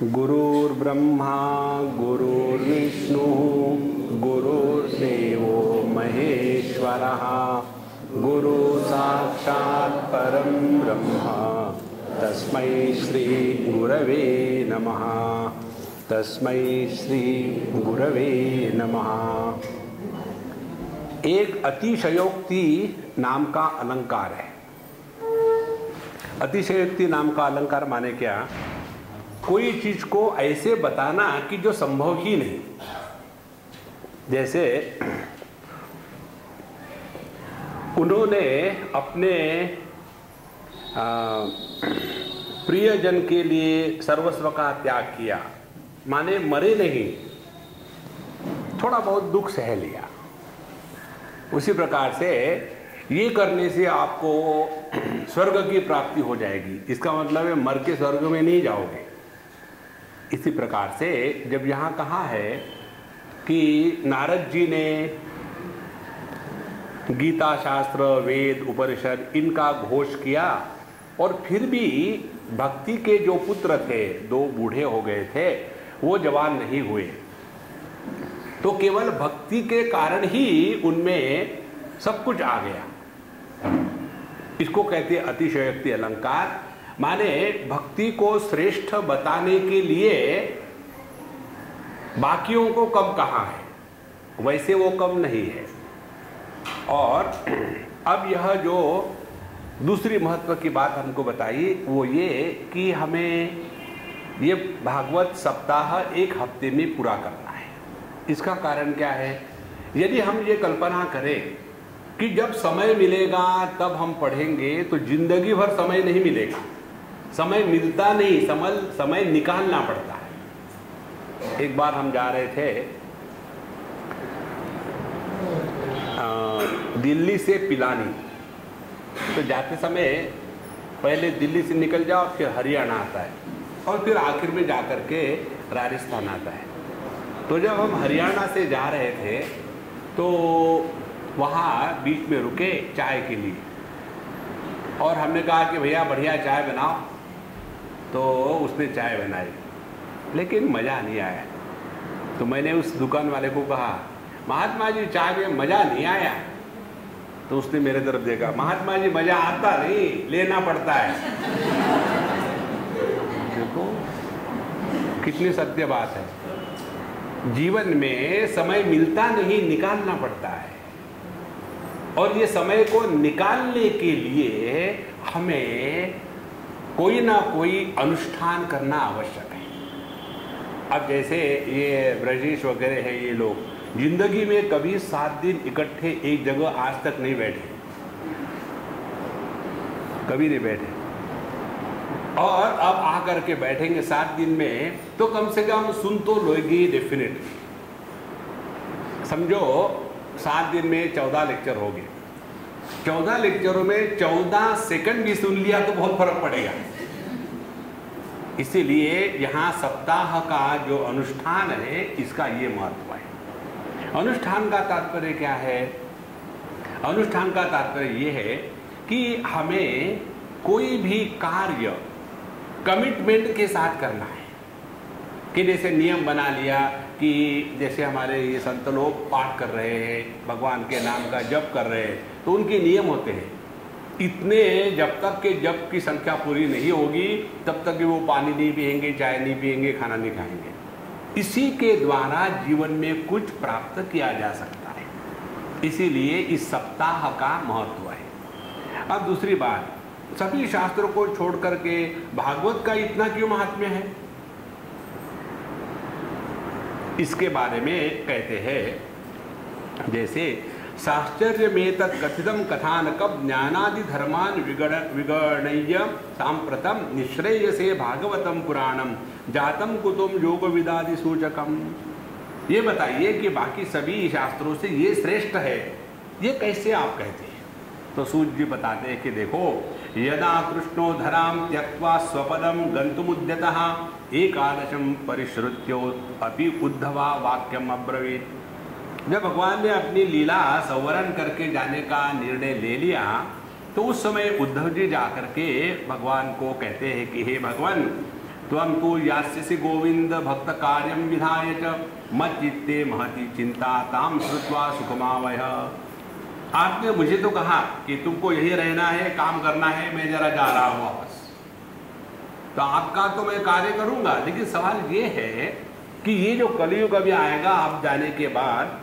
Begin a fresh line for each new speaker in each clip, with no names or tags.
गुरुर्ब्रह्मा गुरुर्विष्णु गुरुर्देवो महेश्वरः गुरु साक्षात् परं ब्रह्म तस्मै श्री गुरवे नमः। तस्मै श्री गुरवे नमः। एक अतिशयोक्ति नाम का अलंकार है। अतिशयोक्ति नाम का अलंकार माने क्या? कोई चीज को ऐसे बताना कि जो संभव ही नहीं। जैसे उन्होंने अपने प्रियजन के लिए सर्वस्व का त्याग किया, माने मरे नहीं, थोड़ा बहुत दुख सह लिया। उसी प्रकार से ये करने से आपको स्वर्ग की प्राप्ति हो जाएगी, इसका मतलब है मर के स्वर्ग में नहीं जाओगे। इसी प्रकार से जब यहाँ कहा है कि नारद जी ने गीता शास्त्र वेद उपनिषद इनका घोष किया और फिर भी भक्ति के जो पुत्र थे, दो बूढ़े हो गए थे, वो जवान नहीं हुए, तो केवल भक्ति के कारण ही उनमें सब कुछ आ गया। इसको कहते हैं अतिशयोक्ति अलंकार। माने भक्ति को श्रेष्ठ बताने के लिए बाकियों को कम कहा है, वैसे वो कम नहीं है। और अब यह जो दूसरी महत्व की बात हमको बताई वो ये कि हमें ये भागवत सप्ताह एक हफ्ते में पूरा करना है। इसका कारण क्या है? यदि हम ये कल्पना करें कि जब समय मिलेगा तब हम पढ़ेंगे, तो जिंदगी भर समय नहीं मिलेगा। समय मिलता नहीं, समय निकालना पड़ता है। एक बार हम जा रहे थे दिल्ली से पिलानी, तो जाते समय पहले दिल्ली से निकल जाओ, फिर हरियाणा आता है और फिर आखिर में जाकर के राजस्थान आता है। तो जब हम हरियाणा से जा रहे थे तो वहाँ बीच में रुके चाय के लिए, और हमने कहा कि भैया बढ़िया चाय बनाओ, तो उसने चाय बनाई, लेकिन मज़ा नहीं आया। तो मैंने उस दुकान वाले को कहा, महात्मा जी चाय में मज़ा नहीं आया। तो उसने मेरे तरफ देखा, महात्मा जी मज़ा आता नहीं, लेना पड़ता है। देखो कितनी सत्य बात है। जीवन में समय मिलता नहीं, निकालना पड़ता है। और ये समय को निकालने के लिए हमें कोई ना कोई अनुष्ठान करना आवश्यक है। अब जैसे ये ब्रजेश वगैरह है, ये लोग जिंदगी में कभी 7 दिन इकट्ठे एक जगह आज तक नहीं बैठे, कभी नहीं बैठे, और अब आकर के बैठेंगे 7 दिन में, तो कम से कम सुन तो लोगे डेफिनेटली। समझो 7 दिन में 14 लेक्चर हो गए। 14 लेक्चरों में 14 सेकंड भी सुन लिया तो बहुत फर्क पड़ेगा। इसीलिए यहाँ सप्ताह का जो अनुष्ठान है, इसका ये महत्व है। अनुष्ठान का तात्पर्य क्या है? अनुष्ठान का तात्पर्य ये है कि हमें कोई भी कार्य कमिटमेंट के साथ करना है। कि जैसे नियम बना लिया कि जैसे हमारे ये संत लोग पाठ कर रहे हैं, भगवान के नाम का जप कर रहे हैं, तो उनके नियम होते हैं। इतने जब तक के जप की संख्या पूरी नहीं होगी तब तक कि वो पानी नहीं पिएंगे, चाय नहीं पिएंगे, खाना नहीं खाएंगे। इसी के द्वारा जीवन में कुछ प्राप्त किया जा सकता है। इसीलिए इस सप्ताह का महत्व है। अब दूसरी बात, सभी शास्त्रों को छोड़ करके भागवत का इतना क्यों महात्म्य है? इसके बारे में कहते हैं, जैसे साश्चर्य में तत्कथितम कथानकम ज्ञानादि धर्मान विगणय्य सांप्रतम निश्रेयसे भागवतम पुराणम जातम कुतुम योग विदादि सूचकम। ये बताइए कि बाकी सभी शास्त्रों से ये श्रेष्ठ है, ये कैसे आप कहते हैं? तो सूत जी बताते हैं कि देखो, यदा कृष्णो धराम त्यक्त्वा स्वपदम गंतुमुद्यतः एकादशम परिश्रुत्यो अपि उद्धवा वाक्यम अब्रवीत। जब भगवान ने अपनी लीला संवरण करके जाने का निर्णय ले लिया, तो उस समय उद्धव जी जाकर के भगवान को कहते हैं कि हे भगवान, त्वं तु यास्यसि गोविंद भक्त कार्यं विधाय च मच्चित्ते महती चिंता ताम श्रुत्वा सुखमावह। आपने मुझे तो कहा कि तुमको यही रहना है, काम करना है, मैं जरा जा रहा हूँ वापस, तो आपका तो मैं कार्य करूंगा, लेकिन सवाल ये है कि ये जो कलयुग अभी आएगा आप जाने के बाद,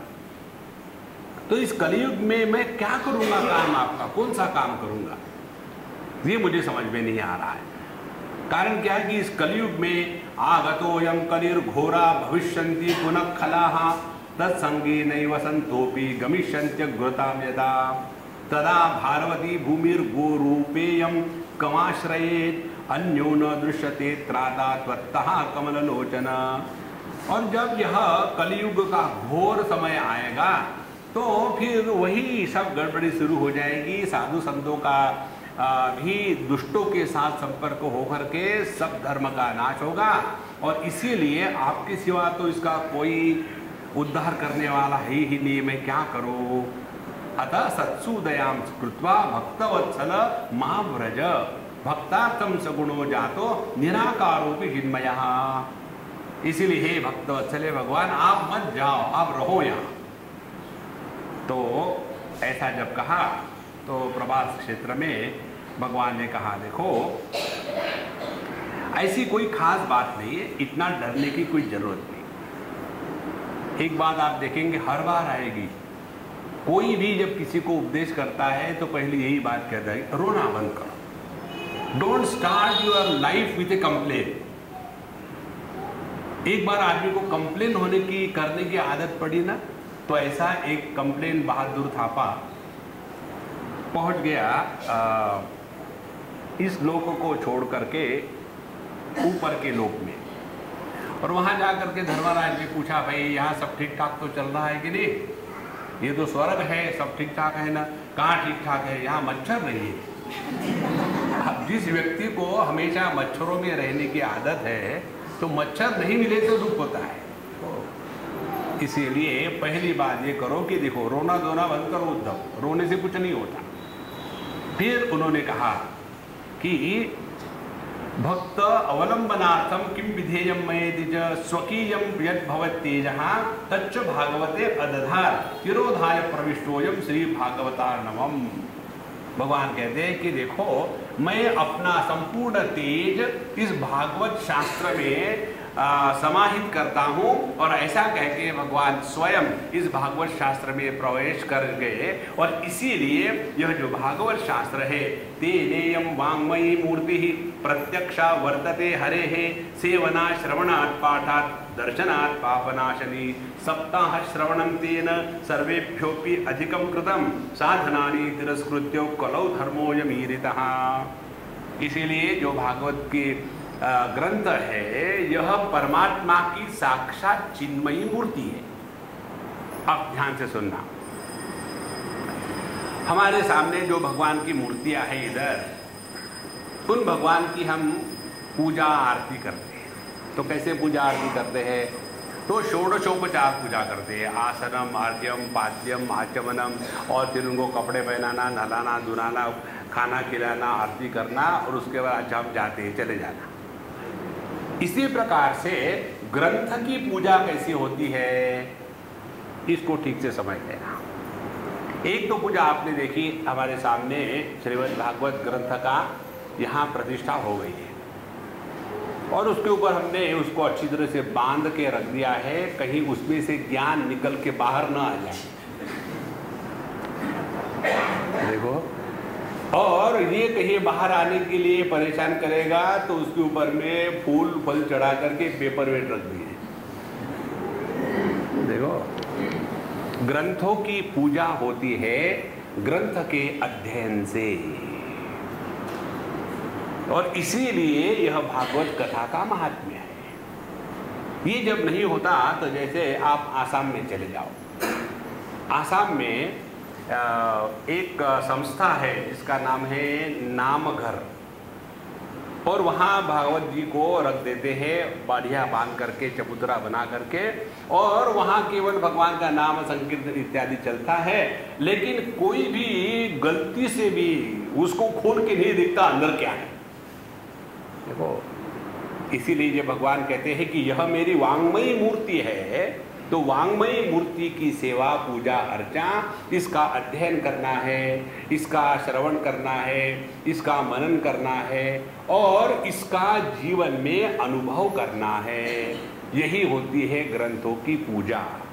तो इस कलयुग में मैं क्या करूंगा, काम आपका कौन सा काम करूंगा, ये मुझे समझ में नहीं आ रहा है। कारण क्या है कि इस कलयुग में आगतोयम कलिर्घोरा भविष्यन्ति पुनः खलाः तत्संगे नैव सन्तोपि गमिष्यन्त्यग्रतां यदा तदा भारवती भूमिर्गोरूपेयं कमाश्रयेत् अन्यो न दृश्यते त्राता त्वत्तः कमललोचन। और जब यह कलयुग का घोर समय आएगा तो फिर वही सब गड़बड़ी शुरू हो जाएगी, साधु संतों का भी दुष्टों के साथ संपर्क होकर के सब धर्म का नाश होगा, और इसीलिए आपके सिवा तो इसका कोई उद्धार करने वाला है ही नहीं, मैं क्या करूं। अतः सत्सुदयां कृत्वा भक्तवत्सल महाव्रज भक्तार्थम सगुणो जातो निराकारोपि हिन्मयः। इसीलिए हे भक्तवत्सले भगवान आप मत जाओ, आप रहो यहाँ। तो ऐसा जब कहा तो प्रभास क्षेत्र में भगवान ने कहा देखो ऐसी कोई खास बात नहीं है, इतना डरने की कोई जरूरत नहीं। एक बात आप देखेंगे हर बार आएगी, कोई भी जब किसी को उपदेश करता है तो पहले यही बात कहता है रोना बंद करो, don't start your life with A complain. एक बार आदमी को कंप्लेन होने की करने की आदत पड़ी ना, तो ऐसा एक कंप्लेन बहादुर थापा पहुंच गया इस लोक को छोड़ करके ऊपर के लोक में, और वहां जाकर के धर्मराज ने पूछा भाई यहाँ सब ठीक ठाक तो चल रहा है कि नहीं, ये तो स्वर्ग है, सब ठीक ठाक है ना। कहाँ ठीक ठाक है, यहाँ मच्छर नहीं है। अब जिस व्यक्ति को हमेशा मच्छरों में रहने की आदत है तो मच्छर नहीं मिले तो दुख होता है। इसीलिए पहली बात ये करो कि देखो रोना धोना बंद करो उद्धव, रोने से कुछ नहीं होता। फिर उन्होंने कहा कि भक्त अवलंबनार्थम किम विधेयम मयेति च स्वकीयम यद् भवत्येजः तच्च भागवते अदधार तिरोधाय प्रविष्टोयम श्री भागवतार्णवम्। भगवान कहते हैं कि देखो मैं अपना संपूर्ण तेज इस भागवत शास्त्र में समाहित करता हूँ, और ऐसा कह के भगवान स्वयं इस भागवत शास्त्र में प्रवेश कर गए। और इसीलिए यह जो भागवत शास्त्र है तेनेयम वाङ्मयी मूर्ति प्रत्यक्षा वर्तते हरे है सेवना श्रवणात् पाठात् दर्शनात् पापनाशनी सप्ताह श्रवणं तेन सर्वेभ्योऽपि अधिकं कृतं साधनानि तिरस्कृत्य कलौ धर्मोऽयमीरितः। इसीलिए जो भागवत की ग्रंथ है यह परमात्मा की साक्षात चिन्मयी मूर्ति है। अब ध्यान से सुनना, हमारे सामने जो भगवान की मूर्तियां हैं इधर, उन भगवान की हम पूजा आरती करते हैं। तो कैसे पूजा आरती करते हैं, तो षोडशोपचार पूजा करते हैं, आसनम आर्घ्यम पाद्यम आचमनम, और फिर उनको कपड़े पहनाना, नहलाना धुलाना, खाना खिलाना, आरती करना, और उसके बाद अच्छा हम जाते हैं, चले जाना। इसी प्रकार से ग्रंथ की पूजा कैसी होती है इसको ठीक से समझ लेना। एक तो पूजा आपने देखी हमारे सामने श्रीमद् भागवत ग्रंथ का यहाँ प्रतिष्ठा हो गई है, और उसके ऊपर हमने उसको अच्छी तरह से बांध के रख दिया है, कहीं उसमें से ज्ञान निकल के बाहर ना आ जाए। देखो, और ये कहीं बाहर आने के लिए परेशान करेगा तो उसके ऊपर में फूल फल चढ़ा करके पेपर वेट रख दिए। देखो, ग्रंथों की पूजा होती है ग्रंथ के अध्ययन से, और इसीलिए यह भागवत कथा का महात्म्य है। ये जब नहीं होता तो जैसे आप आसाम में चले जाओ, आसाम में एक संस्था है जिसका नाम है नामघर, और वहाँ भागवत जी को रख देते हैं बढ़िया बांध करके, चबूतरा बना करके, और वहाँ केवल भगवान का नाम संकीर्तन इत्यादि चलता है, लेकिन कोई भी गलती से भी उसको खोल के नहीं दिखता अंदर क्या है। देखो, इसीलिए ये भगवान कहते हैं कि यह मेरी वांग्मयी मूर्ति है, तो वांग्मयी मूर्ति की सेवा पूजा अर्चा, इसका अध्ययन करना है, इसका श्रवण करना है, इसका मनन करना है और इसका जीवन में अनुभव करना है। यही होती है ग्रंथों की पूजा।